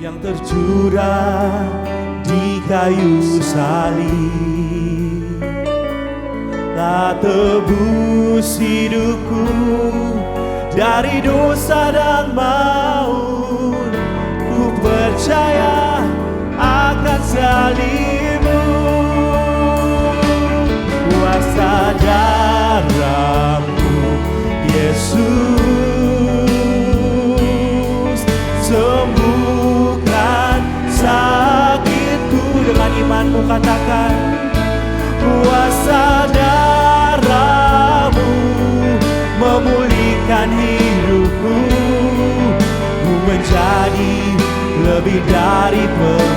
yang tercurah di kayu salib, telah tebus hidupku dari dosa dan maut. Ku percaya akan salib-Mu, kuasa darah-Mu Yesus, sembuhkan sakitku. Dengan imanmu katakan, kuasa darah-Mu memulihkan hidupku. Ku menjadi lebih dari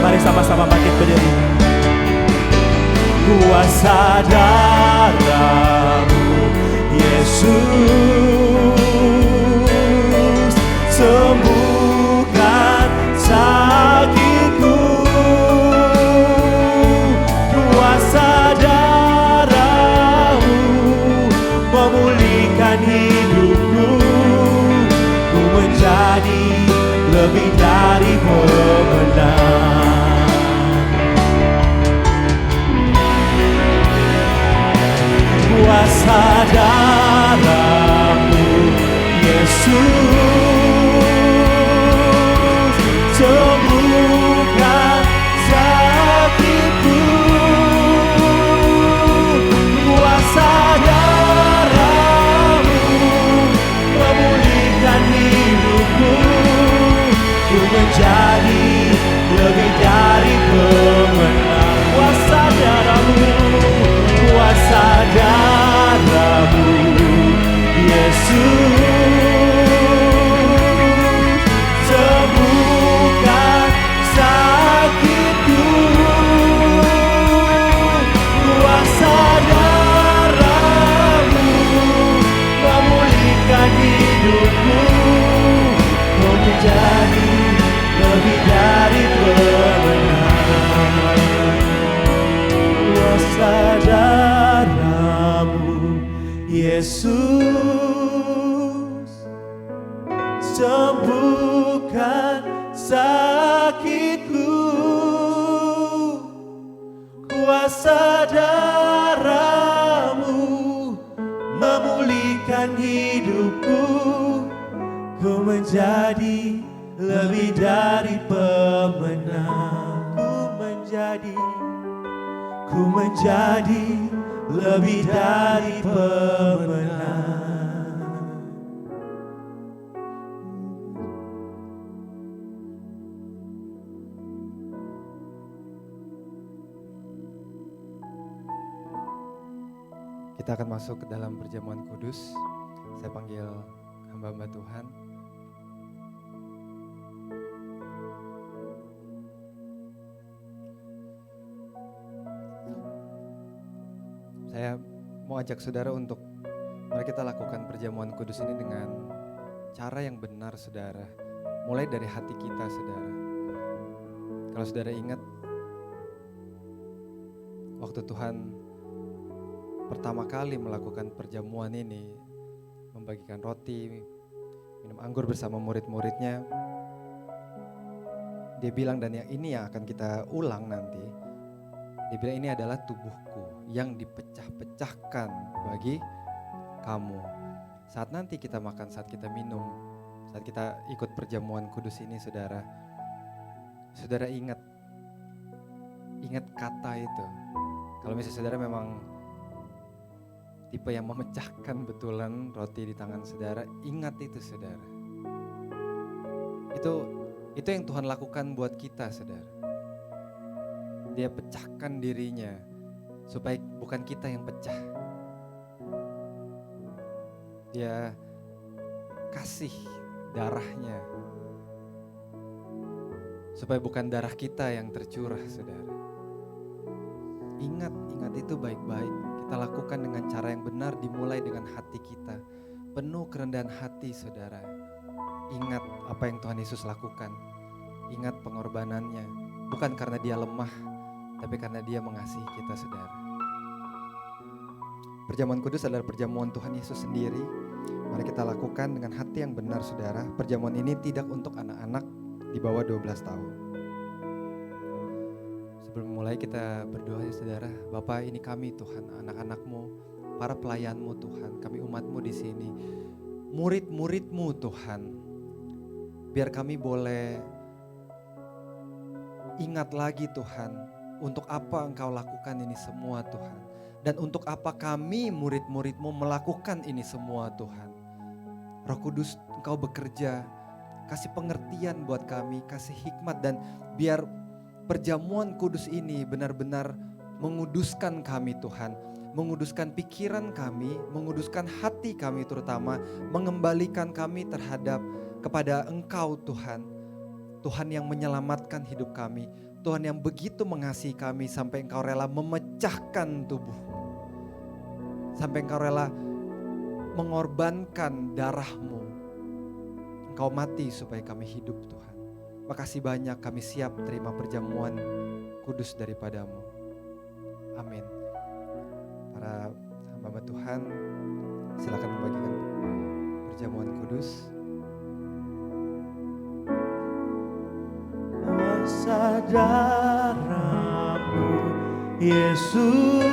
Mari sama-sama bangkit berdiri. Kuasa darah-Mu Yesus, sembuhkan sakitku. Kuasa darah-Mu memulihkan hidupku. Ku menjadi lebih dari pemenang. Kuasa darah-Mu Yesus, sembuhkan sakitku. Kuasa darah-Mu memulihkan hidupku. Ku menjadi lebih dari pemenang. Kuasa darah-Mu, kuasa darah-Mu Yesus, sembuhkan sakitku. Kuasa darah-Mu memulihkan hidupku. Ku menjadi lebih dari pemenang. Kuasa darah-Mu Yesus, sembuhkan sakitku. Kuasa darah-Mu memulihkan hidupku. Ku menjadi lebih dari pemenang. Ku menjadi lebih dari pemenang. Kita akan masuk ke dalam perjamuan kudus. Saya panggil hamba-hamba Tuhan. Saya mau ajak saudara untuk mari kita lakukan perjamuan kudus ini dengan cara yang benar, saudara. Mulai dari hati kita, saudara. Kalau saudara ingat, waktu Tuhan pertama kali melakukan perjamuan ini, membagikan roti, minum anggur bersama murid-muridnya, dia bilang, dan yang ini yang akan kita ulang nanti, dia bilang ini adalah tubuhku yang dipecah-pecahkan bagi kamu. Saat nanti kita makan, saat kita minum, saat kita ikut perjamuan kudus ini, saudara ingat kata itu. Kalau misalnya saudara memang tipe yang memecahkan betulan roti di tangan saudara, ingat itu, saudara. Itu yang Tuhan lakukan buat kita, saudara. Dia pecahkan dirinya supaya bukan kita yang pecah. Dia kasih darahnya supaya bukan darah kita yang tercurah, saudara. Ingat itu baik-baik. Kita lakukan dengan cara yang benar, dimulai dengan hati kita. Penuh kerendahan hati, saudara. Ingat apa yang Tuhan Yesus lakukan. Ingat pengorbanannya. Bukan karena dia lemah, tapi karena dia mengasihi kita, saudara. Perjamuan kudus adalah perjamuan Tuhan Yesus sendiri. Mari kita lakukan dengan hati yang benar, saudara. Perjamuan ini tidak untuk anak-anak, di bawah 12 tahun. Sebelum mulai kita berdoa ya saudara. Bapa, ini kami Tuhan, anak-anak-Mu, para pelayan-Mu Tuhan, kami umat-Mu di sini, murid-murid-Mu Tuhan. Biar kami boleh ingat lagi Tuhan, untuk apa Engkau lakukan ini semua Tuhan. Dan untuk apa kami murid-murid-Mu melakukan ini semua Tuhan. Roh Kudus, Engkau bekerja, kasih pengertian buat kami, kasih hikmat, dan biar perjamuan kudus ini benar-benar menguduskan kami Tuhan. Menguduskan pikiran kami, menguduskan hati kami terutama, mengembalikan kami terhadap kepada Engkau Tuhan. Tuhan yang menyelamatkan hidup kami, Tuhan yang begitu mengasihi kami sampai Engkau rela memecahkan tubuh-Mu. Sampai Engkau rela mengorbankan darah-Mu. Engkau mati supaya kami hidup Tuhan. Makasih banyak, kami siap terima perjamuan kudus daripada-Mu. Amin. Para hamba Tuhan, silakan membagikan perjamuan kudus. Kuasa darah-Mu Yesus,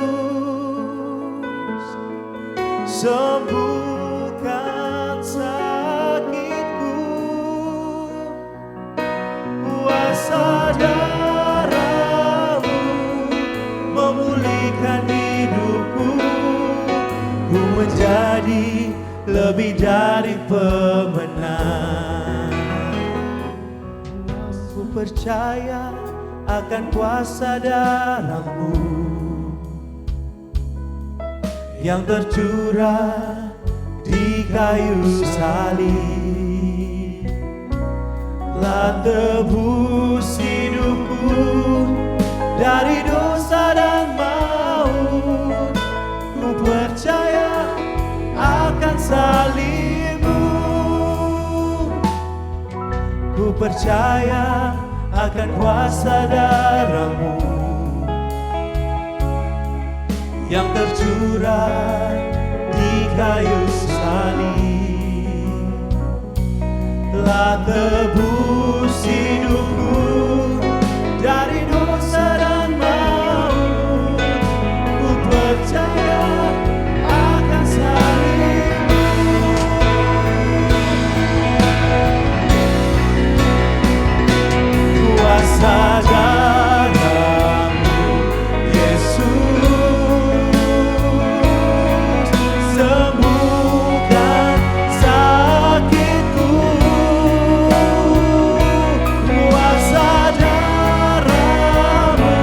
sembuhkan sakitku. Kuasa darah-Mu memulihkan hidupku. Ku menjadi lebih dari pemenang. Ku percaya akan kuasa darah-Mu yang tercurah di kayu salib. Telah tebus hidupku dari dosa dan maut. Ku percaya akan salib-Mu. Ku percaya akan kuasa darah-Mu yang tercurah di kayu salib. Telah tebus hidupku dari dosa dan maut. Ku percaya akan salib-Mu. Kuasa darah-Mu Yesus, sembuhkan sakitku. Kuasa darah-Mu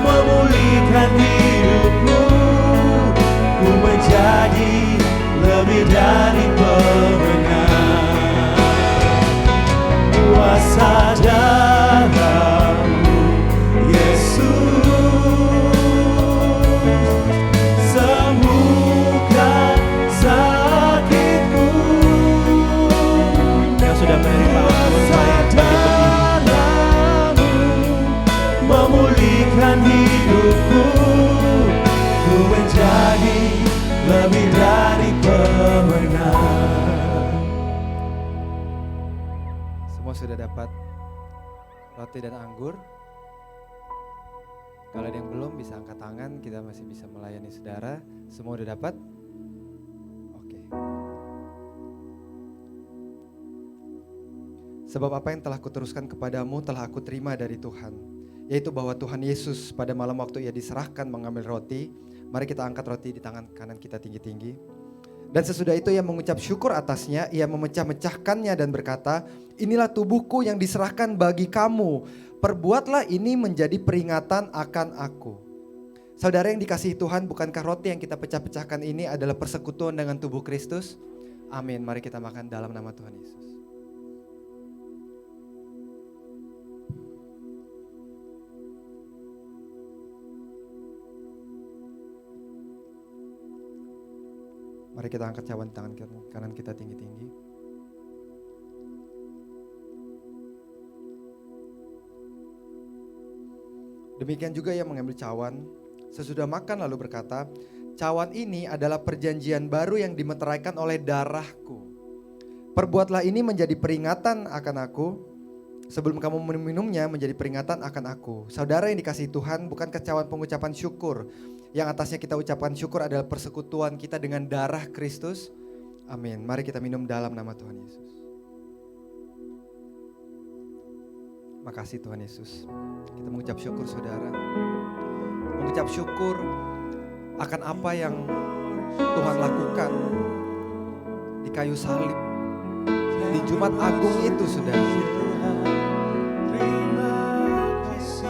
memulihkan hidupku. Ku menjadi lebih dari pemenang. Kuasa darah-Mu Yesus, sembuhkan sakitku. Yang sudah menerima ampun, mari bangkit berdiri. Memulihkan hidupku. Ku menjadi lebih dari pemenang. Semua sudah dapat roti dan anggur. Kalau ada yang belum bisa angkat tangan, kita masih bisa melayani saudara. Semua udah dapat? Oke. Sebab apa yang telah kuteruskan kepadamu telah aku terima dari Tuhan, yaitu bahwa Tuhan Yesus pada malam waktu Ia diserahkan mengambil roti. Mari kita angkat roti di tangan kanan kita tinggi-tinggi. Dan sesudah itu Ia mengucap syukur atasnya, Ia memecah-mecahkannya dan berkata, inilah tubuhku yang diserahkan bagi kamu. Perbuatlah ini menjadi peringatan akan aku. Saudara yang dikasihi Tuhan, bukankah roti yang kita pecah-pecahkan ini adalah persekutuan dengan tubuh Kristus? Amin. Mari kita makan dalam nama Tuhan Yesus. Mari kita angkat cawan tangan kanan kita tinggi-tinggi. Demikian juga Ia mengambil cawan, sesudah makan lalu berkata, cawan ini adalah perjanjian baru yang dimeteraikan oleh darahku. Perbuatlah ini menjadi peringatan akan aku. Sebelum kamu meminumnya menjadi peringatan akan aku. Saudara yang dikasihi Tuhan, bukan kecawan pengucapan syukur. Yang atasnya kita ucapkan syukur adalah persekutuan kita dengan darah Kristus. Amin. Mari kita minum dalam nama Tuhan Yesus. Makasih Tuhan Yesus. Kita mengucap syukur saudara. Mengucap syukur akan apa yang Tuhan lakukan di kayu salib. Di Jumat Agung itu saudara.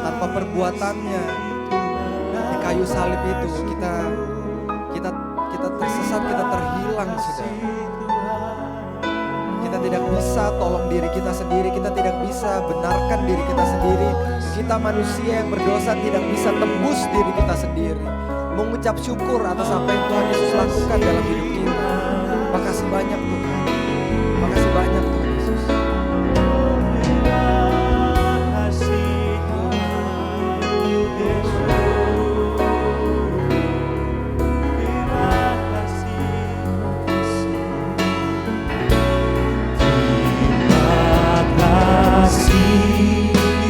Tanpa perbuatannya di kayu salib itu kita tersesat, kita terhilang saudara. Kita tidak bisa tolong diri kita sendiri, kita tidak bisa benarkan diri kita sendiri. Kita manusia yang berdosa tidak bisa tembus diri kita sendiri. Mengucap syukur atas apa yang Tuhan Yesus lakukan dalam hidup kita. Makasih banyak Tuhan. Makasih banyak Tuhan Yesus.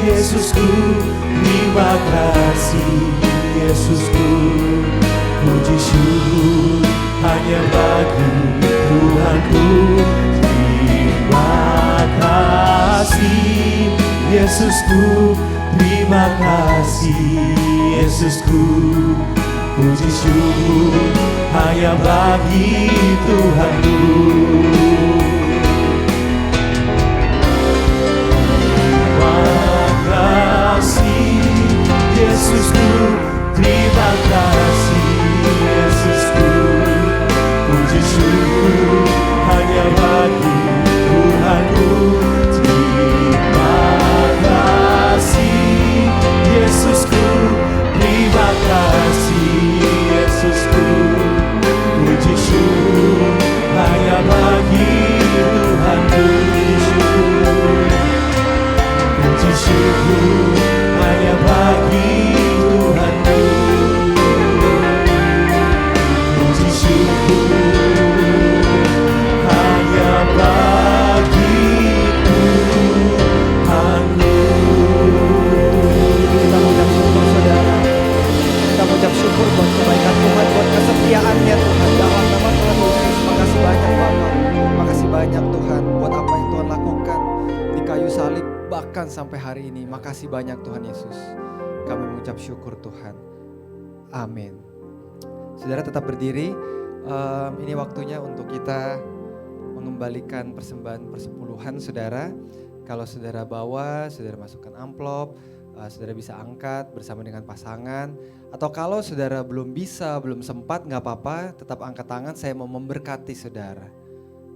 Yesusku, terima kasih Yesusku, puji syukur hanya bagi Tuhanku. Terima kasih Yesusku, terima kasih Yesusku, puji syukur hanya bagi Tuhanku. Yesusku, terima kasih Yesusku, puji syukur hanya bagi Tuhanku. Terima kasih Yesusku, terima kasih Yesusku, puji syukur hanya bagi Tuhanku. Puji syukur hanya bagi Tuhanku. Puji syukur hanya bagi Tuhanku. Kita mengucap syukur saudara. Kita mengucap syukur buat kebaikan Tuhan, buat kesetiaannya Tuhan. Dalam nama Tuhan Yesus, makasih banyak Bapa. Makasih banyak Tuhan buat apa yang Tuhan lakukan di kayu salib. Bahkan sampai hari ini, makasih banyak Tuhan Yesus. Kami mengucap syukur Tuhan. Amin. Saudara tetap berdiri. Ini waktunya untuk kita mengembalikan persembahan persepuluhan saudara. Kalau saudara bawa, saudara masukkan amplop. Saudara bisa angkat bersama dengan pasangan. Atau kalau saudara belum bisa, belum sempat, gak apa-apa. Tetap angkat tangan, saya mau memberkati saudara.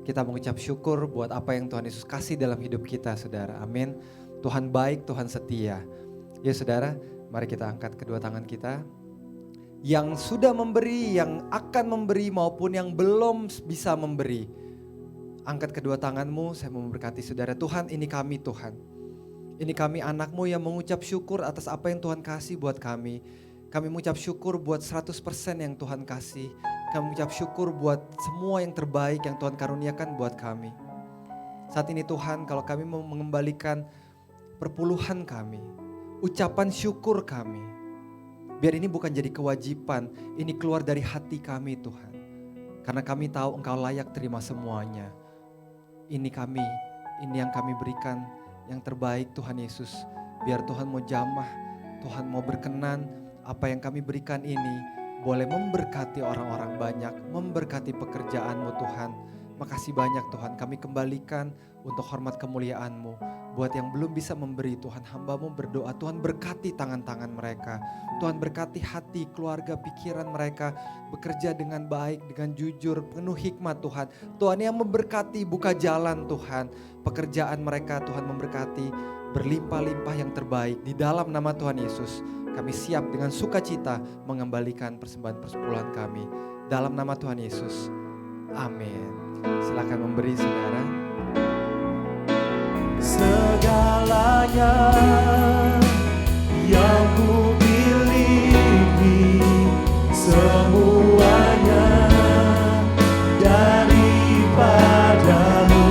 Kita mengucap syukur buat apa yang Tuhan Yesus kasih dalam hidup kita saudara. Amin. Tuhan baik, Tuhan setia. Ya saudara, mari kita angkat kedua tangan kita. Yang sudah memberi, yang akan memberi maupun yang belum bisa memberi. Angkat kedua tanganmu, saya mau memberkati saudara. Tuhan, ini kami Tuhan. Ini kami anak-Mu yang mengucap syukur atas apa yang Tuhan kasih buat kami. Kami mengucap syukur buat 100% yang Tuhan kasih. Kami mengucap syukur buat semua yang terbaik yang Tuhan karuniakan buat kami. Saat ini Tuhan, kalau kami mau mengembalikan perpuluhan kami, ucapan syukur kami. Biar ini bukan jadi kewajiban, ini keluar dari hati kami Tuhan. Karena kami tahu Engkau layak terima semuanya. Ini yang kami berikan yang terbaik Tuhan Yesus. Biar Tuhan mau jamah, Tuhan mau berkenan, apa yang kami berikan ini boleh memberkati orang-orang banyak, memberkati pekerjaan-Mu Tuhan. Makasih banyak Tuhan, kami kembalikan untuk hormat kemuliaan-Mu. Buat yang belum bisa memberi Tuhan, hamba-Mu berdoa, Tuhan berkati tangan-tangan mereka. Tuhan berkati hati, keluarga, pikiran mereka. Bekerja dengan baik, dengan jujur, penuh hikmat Tuhan. Tuhan yang memberkati, buka jalan Tuhan. Pekerjaan mereka Tuhan memberkati, berlimpah-limpah yang terbaik. Di dalam nama Tuhan Yesus, kami siap dengan sukacita mengembalikan persembahan persepuluhan kami. Dalam nama Tuhan Yesus. Amin. Silakan memberi saudara. Segalanya yang ku miliki, semuanya daripada-Mu,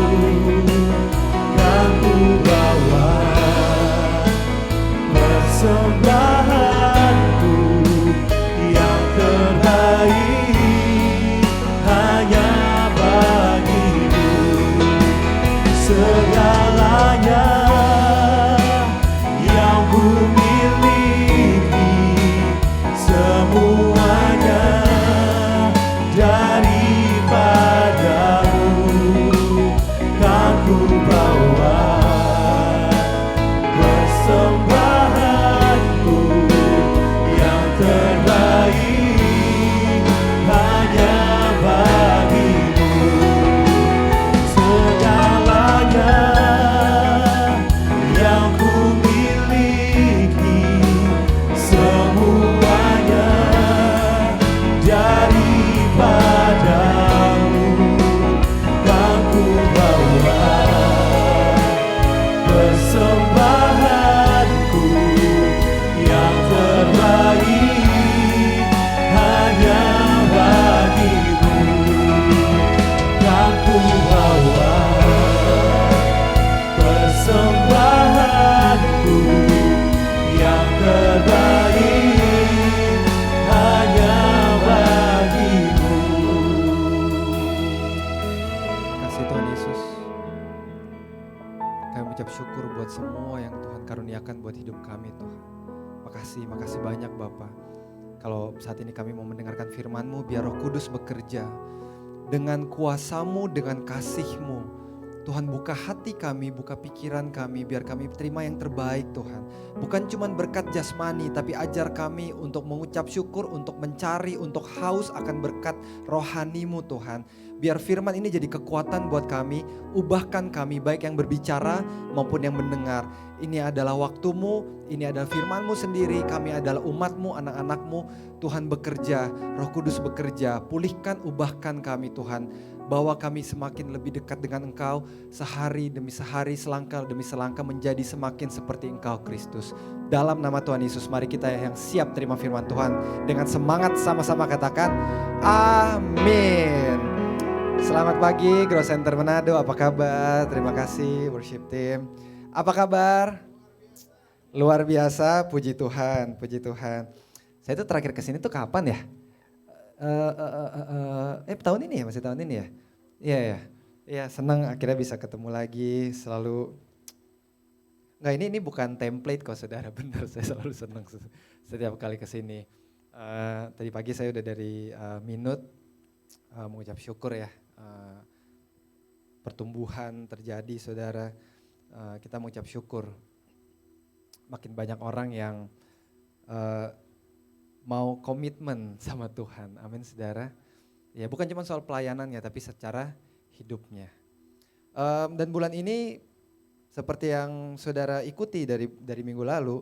kan ku bawa segalanya yang ku miliki, semuanya daripadamu kan ku bawa. Persembahanku yang terbaik hanya bagimu, segalanya yang ku miliki, semuanya daripadamu kan ku bawa. Persembahanku yang terbaik hanya bagimu kan ku bawa. Persembahanku yang terbaik hanya bagimu. Kasih Tuhan Yesus. Kami mengucap syukur buat semua yang Tuhan karuniakan buat hidup kami Tuhan. Makasih banyak Bapa. Kalau saat ini kami mau mendengarkan firman-Mu, biar Roh Kudus bekerja dengan kuasa-Mu, dengan kasih-Mu. Tuhan buka hati kami, buka pikiran kami, biar kami terima yang terbaik Tuhan. Bukan cuma berkat jasmani, tapi ajar kami untuk mengucap syukur, untuk mencari, untuk haus akan berkat rohani-Mu Tuhan. Biar firman ini jadi kekuatan buat kami, ubahkan kami baik yang berbicara maupun yang mendengar. Ini adalah waktu-Mu, ini adalah firman-Mu sendiri, kami adalah umat-Mu, anak-anak-Mu. Tuhan bekerja, Roh Kudus bekerja, pulihkan, ubahkan kami Tuhan. Bawa kami semakin lebih dekat dengan Engkau, sehari demi sehari, selangkah demi selangkah menjadi semakin seperti Engkau Kristus. Dalam nama Tuhan Yesus, mari kita yang siap terima firman Tuhan. Dengan semangat sama-sama katakan, amin. Selamat pagi Grow Center Manado, apa kabar? Terima kasih worship team. Apa kabar? Luar biasa, puji Tuhan, puji Tuhan. Saya tuh terakhir kesini tuh kapan ya? Tahun ini ya, masih tahun ini ya? Iya ya. Iya, senang akhirnya bisa ketemu lagi, selalu. Nggak, ini bukan template kok saudara, benar, saya selalu senang setiap kali kesini. Tadi pagi saya udah dari Minut, mengucap syukur ya. Pertumbuhan terjadi saudara, kita mengucap syukur. Makin banyak orang yang mau komitmen sama Tuhan, amin saudara. Ya bukan cuma soal pelayanannya tapi secara hidupnya. Dan bulan ini seperti yang saudara ikuti dari minggu lalu,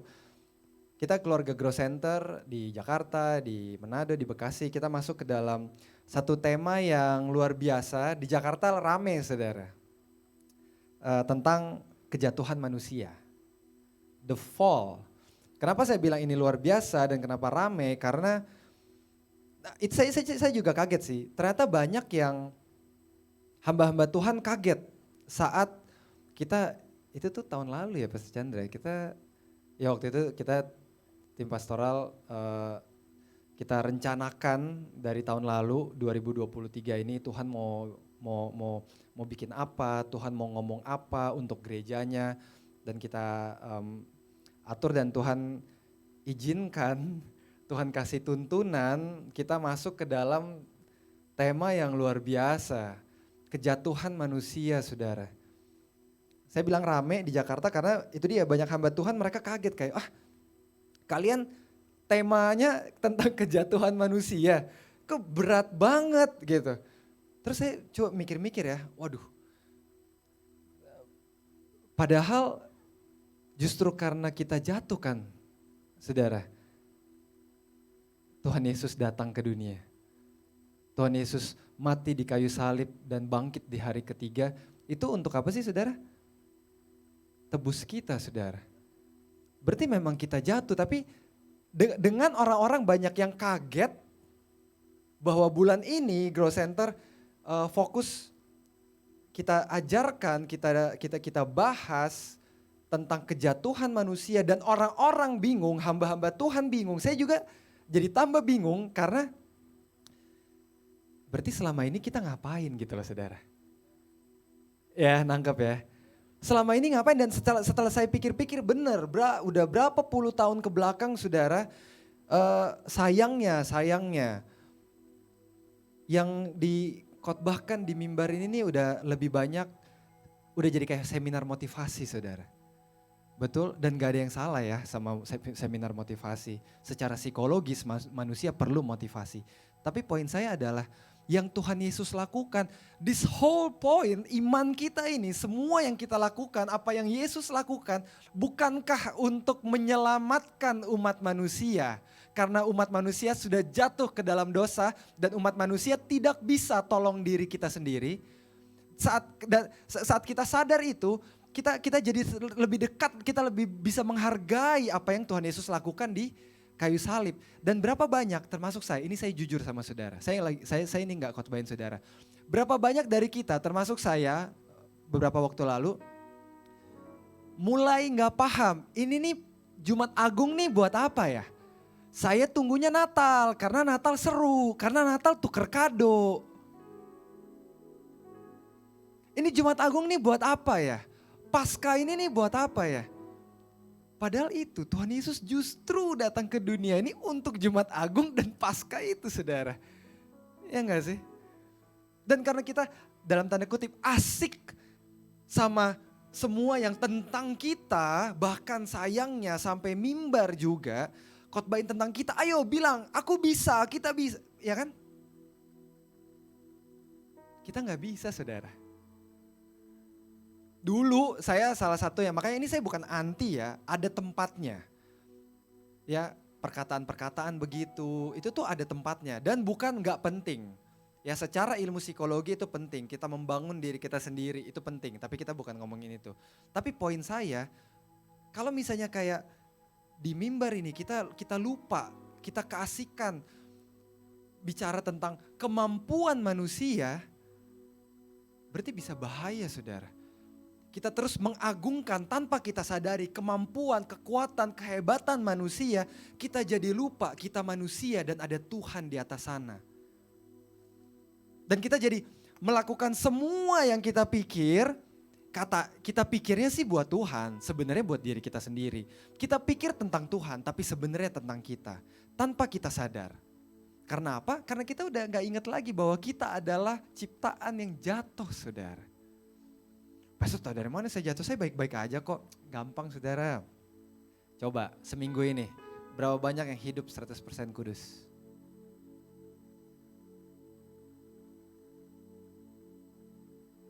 kita keluarga Grow Center di Jakarta, di Manado, di Bekasi, kita masuk ke dalam satu tema yang luar biasa. Di Jakarta rame saudara, tentang kejatuhan manusia, the fall. Kenapa saya bilang ini luar biasa dan kenapa rame? Karena saya juga kaget sih. Ternyata banyak yang hamba-hamba Tuhan kaget saat kita, itu tuh tahun lalu ya Pastor Chandra. Waktu itu kita tim pastoral, kita rencanakan dari tahun lalu 2023 ini Tuhan mau bikin apa, Tuhan mau ngomong apa untuk gerejanya, dan kita atur dan Tuhan izinkan, Tuhan kasih tuntunan, kita masuk ke dalam tema yang luar biasa, kejatuhan manusia saudara. Saya bilang rame di Jakarta karena itu dia, banyak hamba Tuhan mereka kaget kayak, kalian temanya tentang kejatuhan manusia, kok berat banget gitu. Terus saya coba mikir-mikir ya, waduh. Padahal justru karena kita jatuh kan, saudara, Tuhan Yesus datang ke dunia. Tuhan Yesus mati di kayu salib dan bangkit di hari ketiga. Itu untuk apa sih saudara? Tebus kita saudara. Berarti memang kita jatuh, tapi dengan orang-orang banyak yang kaget bahwa bulan ini Grow Center fokus kita ajarkan, kita bahas tentang kejatuhan manusia, dan orang-orang bingung, hamba-hamba Tuhan bingung. Saya juga jadi tambah bingung karena berarti selama ini kita ngapain gitu loh saudara. Ya nangkep ya. Selama ini ngapain? Dan setelah saya pikir-pikir benar, udah berapa puluh tahun ke belakang saudara, sayangnya yang dikotbahkan di mimbar ini udah lebih banyak, udah jadi kayak seminar motivasi saudara. Betul, dan gak ada yang salah ya sama seminar motivasi. Secara psikologis manusia perlu motivasi. Tapi poin saya adalah yang Tuhan Yesus lakukan, this whole point iman kita ini, semua yang kita lakukan, apa yang Yesus lakukan, bukankah untuk menyelamatkan umat manusia? Karena umat manusia sudah jatuh ke dalam dosa dan umat manusia tidak bisa tolong diri kita sendiri. Saat kita sadar itu, kita jadi lebih dekat, kita lebih bisa menghargai apa yang Tuhan Yesus lakukan di kayu salib. Dan berapa banyak, termasuk saya, ini saya jujur sama saudara, saya ini gak khotbahin saudara. Berapa banyak dari kita, termasuk saya beberapa waktu lalu, mulai gak paham, ini nih Jumat Agung nih buat apa ya? Saya tunggunya Natal, karena Natal seru, karena Natal tuker kado. Ini Jumat Agung nih buat apa ya? Paskah ini nih buat apa ya? Padahal itu Tuhan Yesus justru datang ke dunia ini untuk Jumat Agung dan Paskah itu saudara. Ya enggak sih? Dan karena kita dalam tanda kutip asik sama semua yang tentang kita, bahkan sayangnya sampai mimbar juga khotbahin tentang kita, ayo bilang aku bisa, kita bisa, ya kan? Kita nggak bisa saudara. Dulu saya salah satu ya, makanya ini saya bukan anti ya, ada tempatnya. Ya perkataan-perkataan begitu, itu tuh ada tempatnya dan bukan gak penting. Ya secara ilmu psikologi itu penting, kita membangun diri kita sendiri itu penting, tapi kita bukan ngomongin itu. Tapi poin saya, kalau misalnya kayak di mimbar ini kita lupa, kita keasikan bicara tentang kemampuan manusia, berarti bisa bahaya saudara. Kita terus mengagungkan tanpa kita sadari kemampuan, kekuatan, kehebatan manusia. Kita jadi lupa kita manusia dan ada Tuhan di atas sana. Dan kita jadi melakukan semua yang kita pikir, kita pikirnya sih buat Tuhan, sebenarnya buat diri kita sendiri. Kita pikir tentang Tuhan tapi sebenarnya tentang kita, tanpa kita sadar. Karena apa? Karena kita udah gak ingat lagi bahwa kita adalah ciptaan yang jatuh saudara. Pastor tahu dari mana saya jatuh? Saya baik-baik aja kok. Gampang saudara. Coba seminggu ini berapa banyak yang hidup 100% kudus?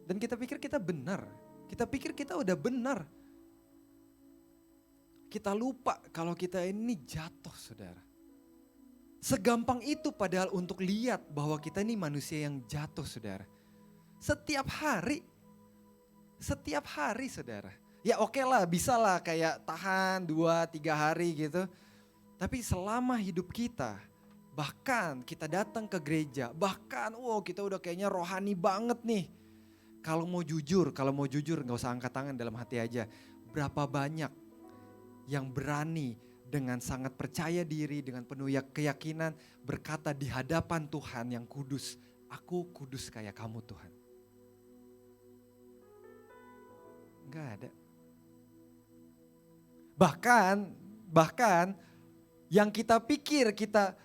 Dan kita pikir kita benar. Kita pikir kita udah benar. Kita lupa kalau kita ini jatuh saudara. Segampang itu padahal untuk lihat bahwa kita ini manusia yang jatuh saudara. Setiap hari saudara. Ya oke lah, bisa lah kayak tahan 2-3 hari gitu. Tapi selama hidup kita, bahkan kita datang ke gereja, bahkan kita udah kayaknya rohani banget nih. Kalau mau jujur gak usah angkat tangan, dalam hati aja. Berapa banyak yang berani dengan sangat percaya diri, dengan penuh keyakinan berkata di hadapan Tuhan yang kudus, aku kudus kayak kamu Tuhan. Enggak ada. Bahkan yang kita pikir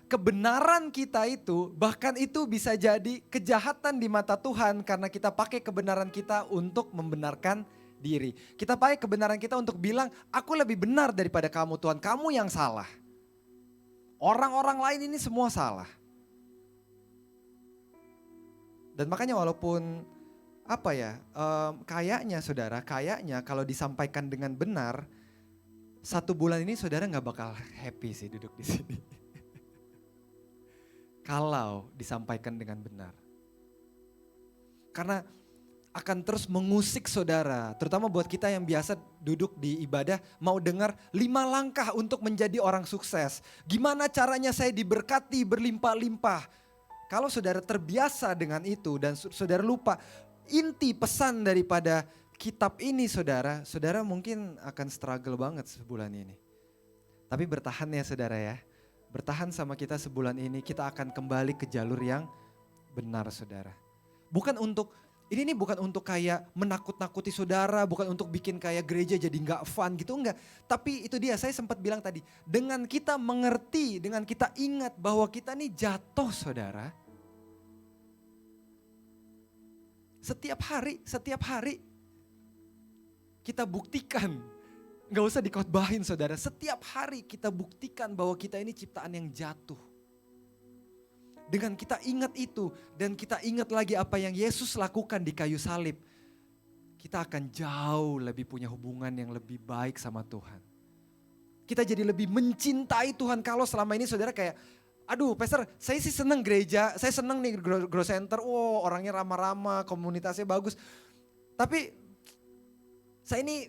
kebenaran kita itu, bahkan itu bisa jadi kejahatan di mata Tuhan karena kita pakai kebenaran kita untuk membenarkan diri. Kita pakai kebenaran kita untuk bilang, aku lebih benar daripada kamu Tuhan, kamu yang salah. Orang-orang lain ini semua salah. Dan makanya walaupun kayaknya saudara, kalau disampaikan dengan benar, 1 bulan ini saudara gak bakal happy sih duduk di sini. Kalau disampaikan dengan benar. Karena akan terus mengusik saudara, terutama buat kita yang biasa duduk di ibadah, mau dengar 5 langkah untuk menjadi orang sukses. Gimana caranya saya diberkati berlimpah-limpah. Kalau saudara terbiasa dengan itu dan saudara lupa, inti pesan daripada kitab ini saudara mungkin akan struggle banget sebulan ini. Tapi bertahan ya saudara ya. Bertahan sama kita sebulan ini, kita akan kembali ke jalur yang benar saudara. Bukan untuk Ini nih bukan untuk kayak menakut-nakuti saudara, bukan untuk bikin kayak gereja jadi nggak fun gitu, enggak. Tapi itu dia, saya sempat bilang tadi, dengan kita mengerti, dengan kita ingat bahwa kita nih jatuh saudara. Setiap hari kita buktikan, nggak usah dikotbahin saudara, setiap hari kita buktikan bahwa kita ini ciptaan yang jatuh. Dengan kita ingat itu dan kita ingat lagi apa yang Yesus lakukan di kayu salib, kita akan jauh lebih punya hubungan yang lebih baik sama Tuhan. Kita jadi lebih mencintai Tuhan. Kalau selama ini saudara kayak, aduh pastor saya sih seneng gereja, saya seneng nih grow center, orangnya ramah-ramah, komunitasnya bagus. Tapi saya ini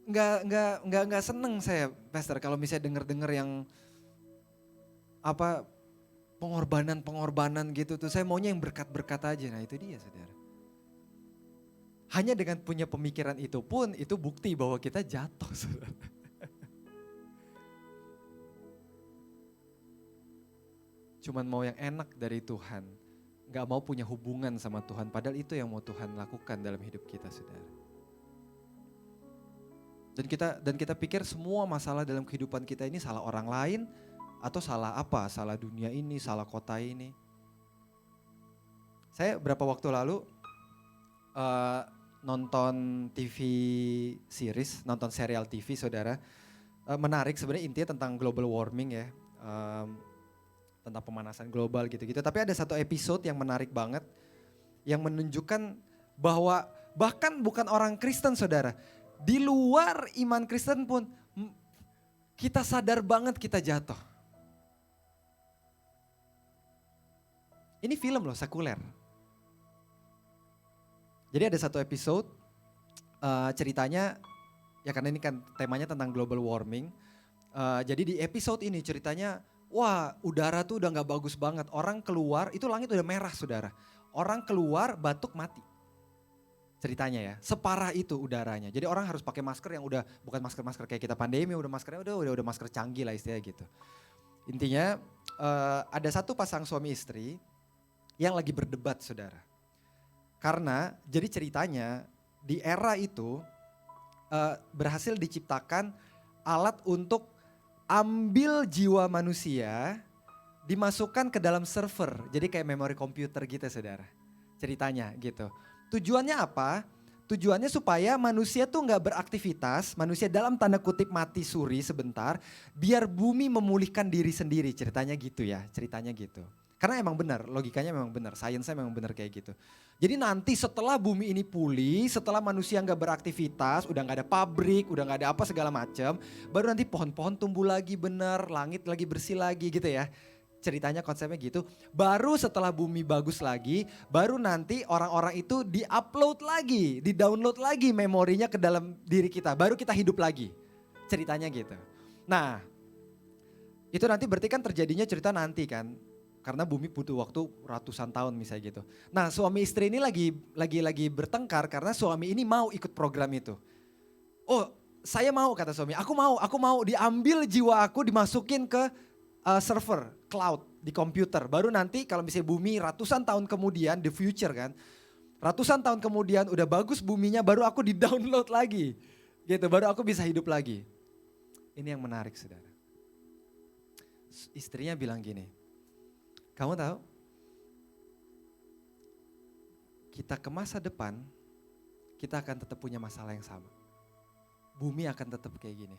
nggak seneng saya pastor kalau misalnya denger yang pengorbanan gitu tuh, saya maunya yang berkat-berkat aja. Nah itu dia saudara. Hanya dengan punya pemikiran itu pun itu bukti bahwa kita jatuh saudara. Cuman mau yang enak dari Tuhan, gak mau punya hubungan sama Tuhan, padahal itu yang mau Tuhan lakukan dalam hidup kita saudara. Dan kita pikir semua masalah dalam kehidupan kita ini salah orang lain, atau salah apa? Salah dunia ini, salah kota ini. Saya berapa waktu lalu nonton TV series, nonton serial TV saudara. Menarik sebenarnya, intinya tentang global warming ya. Tentang pemanasan global gitu-gitu. Tapi ada satu episode yang menarik banget. Yang menunjukkan bahwa bahkan bukan orang Kristen saudara. Di luar iman Kristen pun kita sadar banget kita jatuh. Ini film loh, sekuler. Jadi ada satu episode ceritanya, ya karena ini kan temanya tentang global warming. Jadi di episode ini ceritanya, wah udara tuh udah gak bagus banget. Orang keluar, itu langit udah merah saudara. Orang keluar batuk mati. Ceritanya ya, separah itu udaranya. Jadi orang harus pakai masker yang udah, bukan masker-masker kayak kita pandemi, udah maskernya udah masker canggih lah istilahnya gitu. Intinya ada satu pasang suami istri yang lagi berdebat saudara. Karena jadi ceritanya di era itu berhasil diciptakan alat untuk ambil jiwa manusia dimasukkan ke dalam server. Jadi kayak memori komputer gitu saudara. Ceritanya gitu. Tujuannya apa? Tujuannya supaya manusia tuh gak beraktivitas, manusia dalam tanda kutip mati suri sebentar, biar bumi memulihkan diri sendiri, ceritanya gitu ya, ceritanya gitu. Karena emang benar, logikanya memang benar, sainsnya memang benar kayak gitu. Jadi nanti setelah bumi ini pulih, setelah manusia gak beraktivitas, udah gak ada pabrik, udah gak ada apa segala macam, baru nanti pohon-pohon tumbuh lagi benar, langit lagi bersih lagi gitu ya. Ceritanya konsepnya gitu, baru setelah bumi bagus lagi, baru nanti orang-orang itu di-upload lagi, di-download lagi memorinya ke dalam diri kita, baru kita hidup lagi. Ceritanya gitu. Nah, itu nanti berarti kan terjadinya cerita nanti kan. Karena bumi butuh waktu ratusan tahun misalnya gitu. Nah suami istri ini lagi bertengkar karena suami ini mau ikut program itu. Oh saya mau kata suami, aku mau diambil jiwa aku dimasukin ke server cloud di komputer. Baru nanti kalau misalnya bumi ratusan tahun kemudian, the future kan. Ratusan tahun kemudian udah bagus buminya baru aku di-download lagi. Gitu, baru aku bisa hidup lagi. Ini yang menarik saudara. Istrinya bilang gini, kamu tahu, kita ke masa depan, kita akan tetap punya masalah yang sama. Bumi akan tetap kayak gini.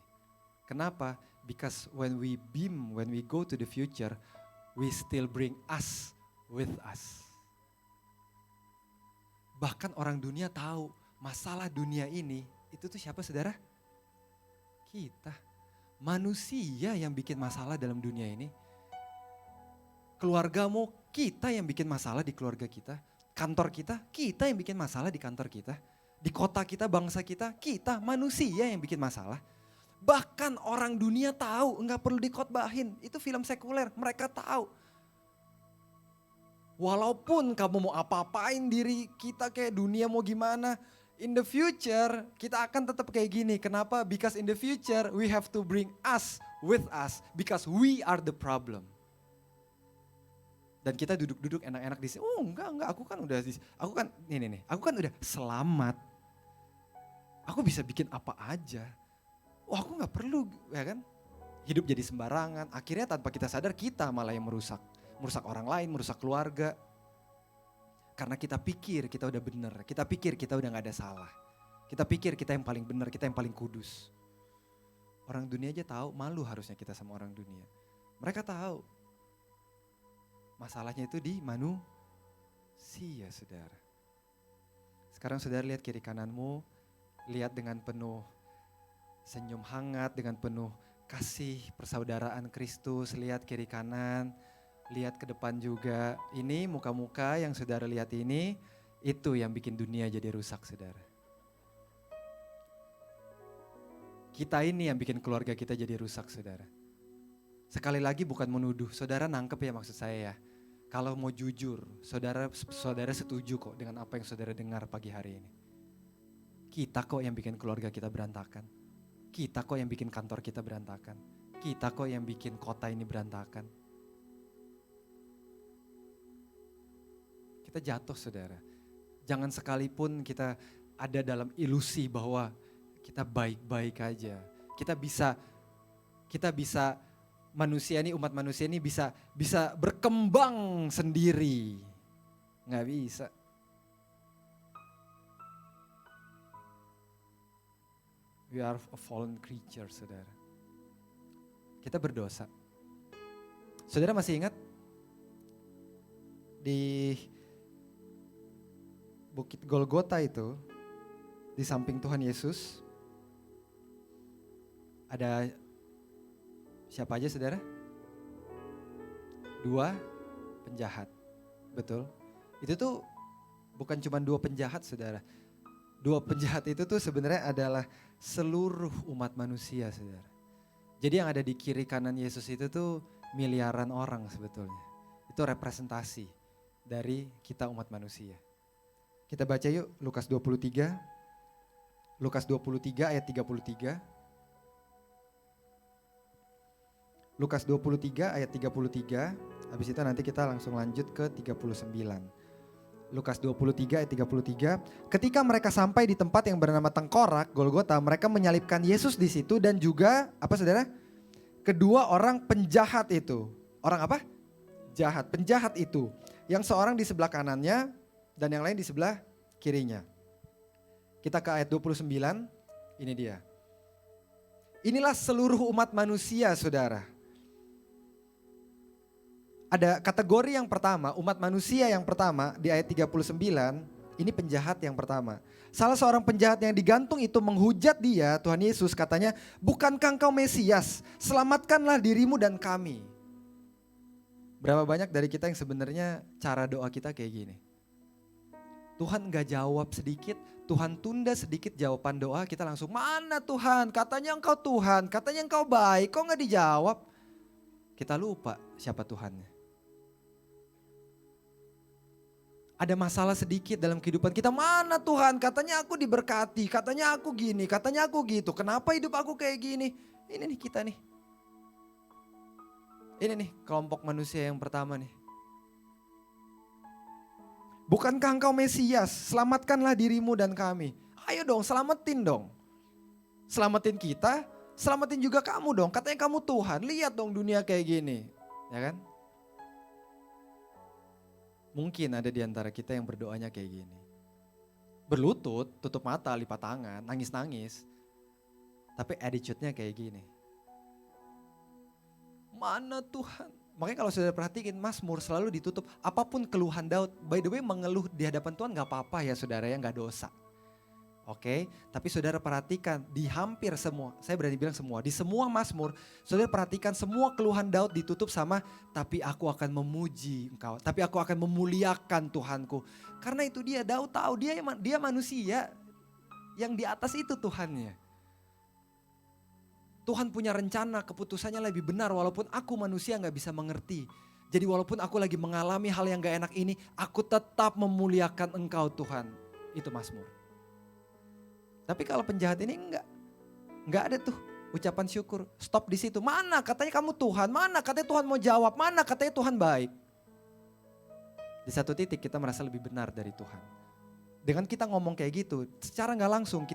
Kenapa? Because when we go to the future, we still bring us with us. Bahkan orang dunia tahu masalah dunia ini, itu tuh siapa saudara? Kita. Manusia yang bikin masalah dalam dunia ini. Keluargamu, kita yang bikin masalah di keluarga kita. Kantor kita yang bikin masalah di kantor kita. Di kota kita, bangsa kita manusia yang bikin masalah. Bahkan orang dunia tahu, enggak perlu dikotbahin. Itu film sekuler, mereka tahu. Walaupun kamu mau apa-apain diri kita kayak dunia mau gimana. In the future kita akan tetap kayak gini. Kenapa? Because in the future we have to bring us with us. Because we are the problem. Dan kita duduk-duduk enak-enak di sini. Oh enggak, aku kan udah, aku kan udah selamat. Aku bisa bikin apa aja. Wah aku gak perlu, ya kan. Hidup jadi sembarangan. Akhirnya tanpa kita sadar kita malah yang merusak. Merusak orang lain, merusak keluarga. Karena kita pikir kita udah benar. Kita pikir kita udah gak ada salah. Kita pikir kita yang paling benar, kita yang paling kudus. Orang dunia aja tahu, malu harusnya kita sama orang dunia. Mereka tahu. Masalahnya itu di manusia, saudara. Sekarang saudara lihat kiri kananmu, lihat dengan penuh senyum hangat, dengan penuh kasih persaudaraan Kristus. Lihat kiri kanan, lihat ke depan juga. Ini muka-muka yang saudara lihat ini, itu yang bikin dunia jadi rusak, saudara. Kita ini yang bikin keluarga kita jadi rusak, saudara. Sekali lagi bukan menuduh, saudara nangkep ya maksud saya ya. Kalau mau jujur, saudara setuju kok dengan apa yang saudara dengar pagi hari ini. Kita kok yang bikin keluarga kita berantakan. Kita kok yang bikin kantor kita berantakan. Kita kok yang bikin kota ini berantakan. Kita jatuh, saudara. Jangan sekalipun kita ada dalam ilusi bahwa kita baik-baik aja. Kita bisa manusia ini, umat manusia ini bisa berkembang sendiri. Nggak bisa. We are a fallen creature, saudara. Kita berdosa. Saudara masih ingat di Bukit Golgota itu, di samping Tuhan Yesus, ada siapa aja, saudara? 2 penjahat, betul? Itu tuh bukan cuma 2 penjahat, saudara. 2 penjahat itu tuh sebenarnya adalah seluruh umat manusia, saudara. Jadi yang ada di kiri kanan Yesus itu tuh miliaran orang sebetulnya. Itu representasi dari kita umat manusia. Kita baca yuk Lukas 23. Lukas 23 ayat 33. Lukas 23 ayat 33. Habis itu nanti kita langsung lanjut ke 39. Lukas 23 ayat 33. Ketika mereka sampai di tempat yang bernama Tengkorak, Golgota, mereka menyalibkan Yesus di situ dan juga apa, saudara? Kedua orang penjahat itu. Orang apa? Jahat, penjahat itu. Yang seorang di sebelah kanannya dan yang lain di sebelah kirinya. Kita ke ayat 29, ini dia. Inilah seluruh umat manusia, saudara. Ada kategori yang pertama, umat manusia yang pertama di ayat 39, ini penjahat yang pertama. Salah seorang penjahat yang digantung itu menghujat dia, Tuhan Yesus katanya, bukankah engkau Mesias? Selamatkanlah dirimu dan kami. Berapa banyak dari kita yang sebenarnya cara doa kita kayak gini. Tuhan gak jawab sedikit, Tuhan tunda sedikit jawaban doa, kita langsung, mana Tuhan? Katanya engkau Tuhan, katanya engkau baik, kok gak dijawab? Kita lupa siapa Tuhannya. Ada masalah sedikit dalam kehidupan kita, mana Tuhan? Katanya aku diberkati, katanya aku gini, katanya aku gitu. Kenapa hidup aku kayak gini? Ini nih kita nih. Ini nih kelompok manusia yang pertama nih. Bukankah engkau Mesias? Selamatkanlah dirimu dan kami. Ayo dong, selamatin dong. Selamatin kita, selamatin juga kamu dong. Katanya kamu Tuhan, lihat dong dunia kayak gini. Ya kan? Mungkin ada di antara kita yang berdoanya kayak gini. Berlutut, tutup mata, lipat tangan, nangis-nangis. Tapi attitude-nya kayak gini. Mana Tuhan? Makanya kalau saudara perhatikan, Mazmur selalu ditutup. Apapun keluhan Daud, by the way mengeluh di hadapan Tuhan gak apa-apa ya saudara ya, gak dosa. Oke, tapi saudara perhatikan di hampir semua, saya berani bilang semua, di semua Mazmur, saudara perhatikan semua keluhan Daud ditutup sama, tapi aku akan memuji engkau, tapi aku akan memuliakan Tuhanku. Karena itu dia, Daud tahu dia manusia, yang di atas itu Tuhannya. Tuhan punya rencana, keputusannya lebih benar walaupun aku manusia gak bisa mengerti. Jadi walaupun aku lagi mengalami hal yang gak enak ini, aku tetap memuliakan engkau Tuhan. Itu Mazmur. Tapi kalau penjahat ini enggak ada tuh ucapan syukur. Stop di situ. Mana katanya kamu Tuhan, mana katanya Tuhan mau jawab, mana katanya Tuhan baik. Di satu titik kita merasa lebih benar dari Tuhan. Dengan kita ngomong kayak gitu, secara gak langsung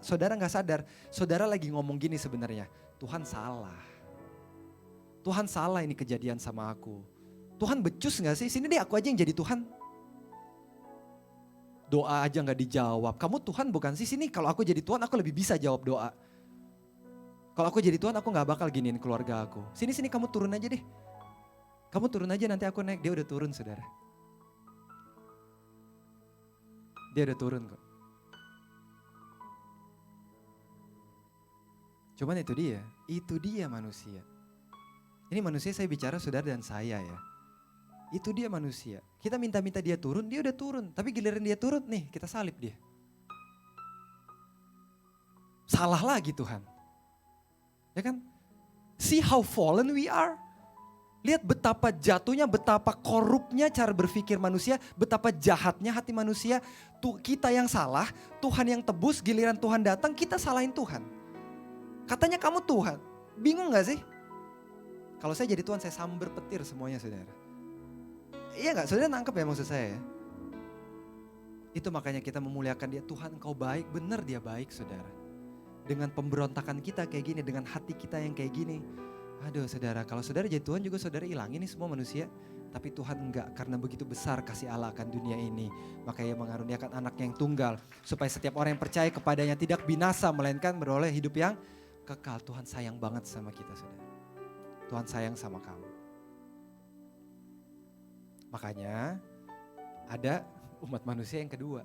saudara gak sadar, saudara lagi ngomong gini sebenarnya, Tuhan salah. Tuhan salah ini kejadian sama aku. Tuhan becus gak sih? Sini deh aku aja yang jadi Tuhan. Doa aja gak dijawab. Kamu Tuhan bukan sih? Sini kalau aku jadi Tuhan aku lebih bisa jawab doa. Kalau aku jadi Tuhan aku gak bakal giniin keluarga aku. Sini kamu turun aja deh. Kamu turun aja nanti aku naik. Dia udah turun saudara. Dia udah turun kok. Cuman itu dia manusia. Ini manusia saya bicara saudara dan saya ya. Itu dia manusia. Kita minta-minta dia turun, dia udah turun. Tapi giliran dia turun nih kita salib dia. Salah lagi Tuhan. Ya kan? See how fallen we are. Lihat betapa jatuhnya, betapa korupnya cara berpikir manusia, betapa jahatnya hati manusia. Kita yang salah, Tuhan yang tebus, giliran Tuhan datang kita salahin Tuhan. Katanya kamu Tuhan, bingung gak sih? Kalau saya jadi Tuhan saya samber petir semuanya saudara. Iya gak? Saudara nangkep ya maksud saya ya? Itu makanya kita memuliakan dia, Tuhan engkau baik, benar dia baik saudara. Dengan pemberontakan kita kayak gini, dengan hati kita yang kayak gini. Aduh saudara, kalau saudara jadi Tuhan juga saudara hilangin nih semua manusia. Tapi Tuhan enggak, karena begitu besar kasih Allah akan dunia ini. Maka ia mengaruniakan anaknya yang tunggal. Supaya setiap orang yang percaya kepadanya tidak binasa, melainkan beroleh hidup yang kekal. Tuhan sayang banget sama kita saudara. Tuhan sayang sama kamu. Makanya ada umat manusia yang kedua.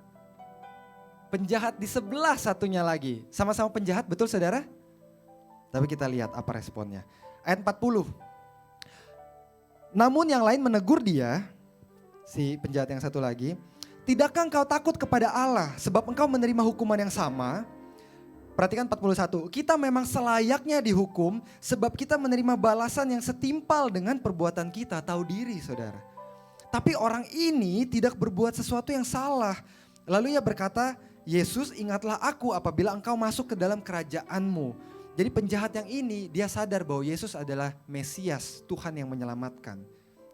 Penjahat di sebelah satunya lagi. Sama-sama penjahat, betul saudara? Tapi kita lihat apa responnya. Ayat 40. Namun yang lain menegur dia, si penjahat yang satu lagi. Tidakkah engkau takut kepada Allah sebab engkau menerima hukuman yang sama? Perhatikan 41. Kita memang selayaknya dihukum sebab kita menerima balasan yang setimpal dengan perbuatan kita. Tahu diri saudara. Tapi orang ini tidak berbuat sesuatu yang salah. Lalu ia berkata, Yesus ingatlah aku apabila engkau masuk ke dalam kerajaanmu. Jadi penjahat yang ini dia sadar bahwa Yesus adalah Mesias, Tuhan yang menyelamatkan.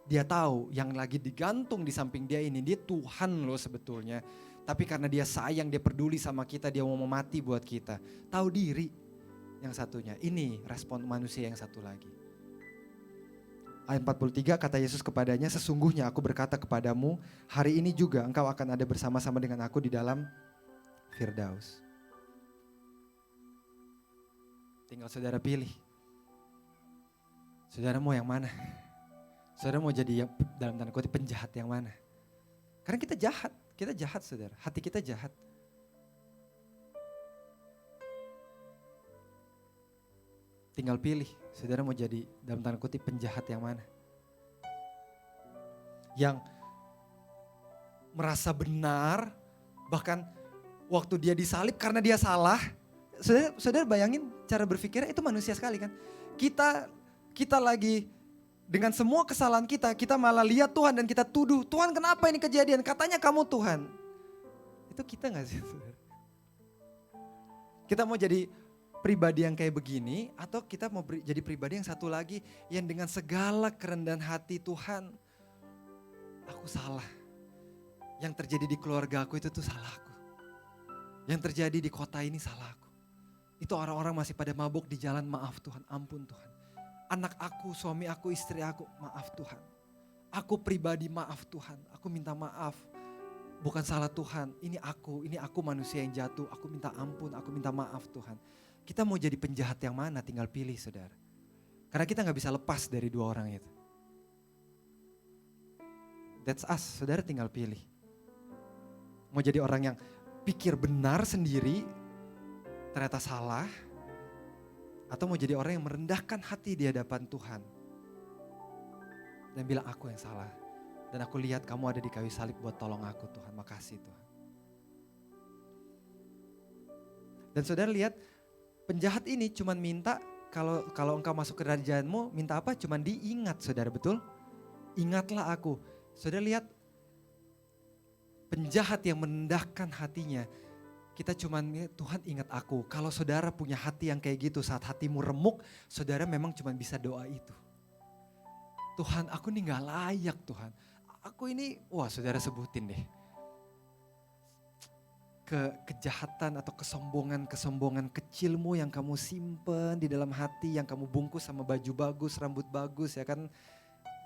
Dia tahu yang lagi digantung di samping dia ini, dia Tuhan loh sebetulnya. Tapi karena dia sayang, dia peduli sama kita, dia mau mati buat kita. Tahu diri yang satunya, ini respon manusia yang satu lagi. Ayat 43 kata Yesus kepadanya, sesungguhnya aku berkata kepadamu, hari ini juga engkau akan ada bersama-sama dengan aku di dalam Firdaus. Tinggal saudara pilih. Saudara mau yang mana? Saudara mau jadi yang dalam tanda kutip penjahat yang mana? Karena kita jahat saudara, hati kita jahat. Tinggal pilih, saudara mau jadi dalam tanda kutip penjahat yang mana? Yang merasa benar, bahkan waktu dia disalib karena dia salah. Saudara bayangin cara berpikirnya itu manusia sekali kan. Kita lagi dengan semua kesalahan kita malah lihat Tuhan dan kita tuduh. Tuhan kenapa ini kejadian? Katanya kamu Tuhan. Itu kita gak sih saudara? Kita mau jadi pribadi yang kayak begini atau kita mau jadi pribadi yang satu lagi yang dengan segala kerendahan hati Tuhan, aku salah. Yang terjadi di keluarga aku itu tuh salahku. Yang terjadi di kota ini salahku. Itu orang-orang masih pada mabuk di jalan, maaf Tuhan, ampun Tuhan. Anak aku, suami aku, istri aku, maaf Tuhan. Aku pribadi maaf Tuhan, aku minta maaf. Bukan salah Tuhan, ini aku manusia yang jatuh, aku minta ampun, aku minta maaf Tuhan. Kita mau jadi penjahat yang mana, tinggal pilih saudara. Karena kita gak bisa lepas dari dua orang itu. That's us, saudara tinggal pilih. Mau jadi orang yang pikir benar sendiri, ternyata salah, atau mau jadi orang yang merendahkan hati di hadapan Tuhan dan bilang aku yang salah dan aku lihat kamu ada di kayu salib buat tolong aku Tuhan, makasih Tuhan. Dan saudara lihat penjahat ini cuman minta kalau engkau masuk ke kerajaanmu minta apa? Cuman diingat saudara, betul? Ingatlah aku. Saudara lihat penjahat yang merendahkan hatinya. Kita cuman, Tuhan ingat aku. Kalau saudara punya hati yang kayak gitu, saat hatimu remuk, saudara memang cuman bisa doa itu. Tuhan, aku nih gak layak Tuhan. Aku ini, wah saudara sebutin deh. Kejahatan atau kesombongan kecilmu yang kamu simpen di dalam hati, yang kamu bungkus sama baju bagus, rambut bagus ya kan.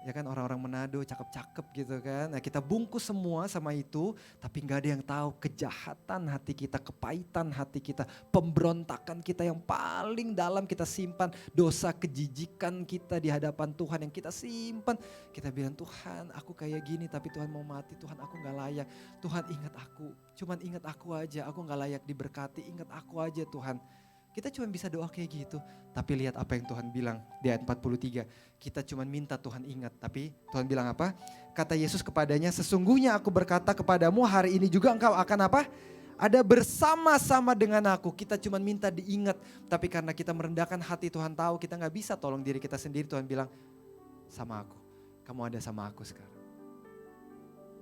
Ya kan orang-orang Manado cakep-cakep gitu kan. Nah kita bungkus semua sama itu, tapi gak ada yang tahu kejahatan hati kita, kepahitan hati kita, pemberontakan kita yang paling dalam kita simpan, dosa kejijikan kita di hadapan Tuhan yang kita simpan. Kita bilang, Tuhan aku kayak gini tapi Tuhan mau mati, Tuhan aku gak layak. Tuhan ingat aku, cuman ingat aku aja, aku gak layak diberkati, ingat aku aja Tuhan. Kita cuma bisa doa kayak gitu. Tapi lihat apa yang Tuhan bilang di ayat 43. Kita cuma minta Tuhan ingat. Tapi Tuhan bilang apa? Kata Yesus kepadanya, sesungguhnya aku berkata kepadamu hari ini juga engkau akan apa? Ada bersama-sama dengan aku. Kita cuma minta diingat. Tapi karena kita merendahkan hati, Tuhan tahu kita gak bisa tolong diri kita sendiri. Tuhan bilang, sama aku. Kamu ada sama aku sekarang.